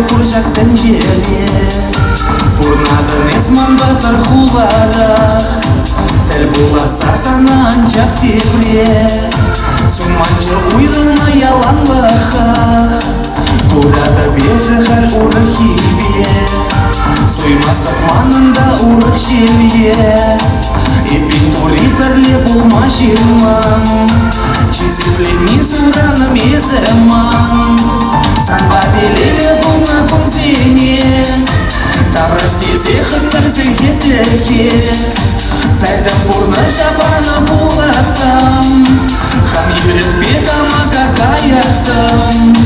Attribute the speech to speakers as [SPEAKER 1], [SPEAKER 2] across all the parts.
[SPEAKER 1] курчактын жери бурнадын эсман батыр хулара тел буласа санан жак тепре суманчы уйрылма яланлыха курада безыхар урых хибе суймастык манында урых шемье ипин тури перле булма жирман чизиплени сураным еземан санба делеле булна кунзене таврастезе хыттырсың кетеке тайдым бурны шабаны булаттым хам юрекпе камака каяттым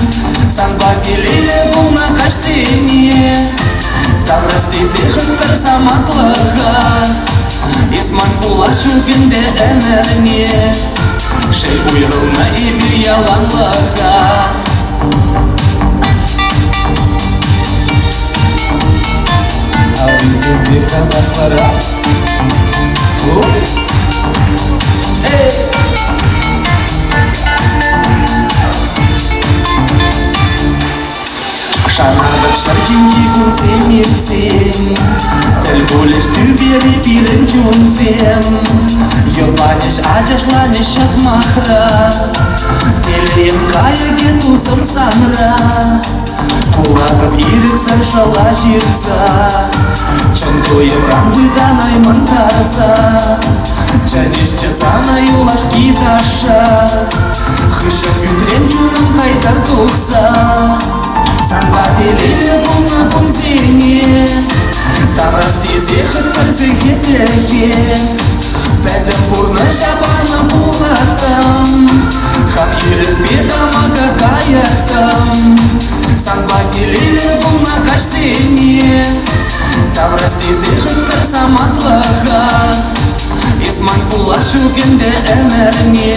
[SPEAKER 1] санба делеле булна кашсене таврастезе хыттырсам атлыха исман булашу күнде әмәрне шел уйрылна и бир яланлыха Шанардык шарчинчи кунсем иртсем тел болеш түбери пирен чунсем йоланеш ажашланеш шатмахра телем кайыге тусым санра кулагып ирексен шала жирца чонтоем рамбыдан айман тарса жанешче санай улаш киташа хышып ютрем чурым кайтар тухса санба делеле булна кунзене таврастезе хыттырсың кетеке бәдім бурны шабаны булаттым хам юрекпе камака каяттым санба делеле булна кашсене таврастезе хыттырсам атлыха исман булашу күнде әмәрне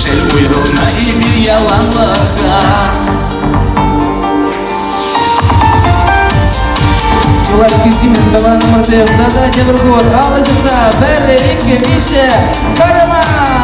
[SPEAKER 1] шел уйрылна и бир яланлыха
[SPEAKER 2] Кулачки Зимин, Даван Мартеев, Назадя Вергот, Алла Жица, Берри, Рикки, Миша, Караман!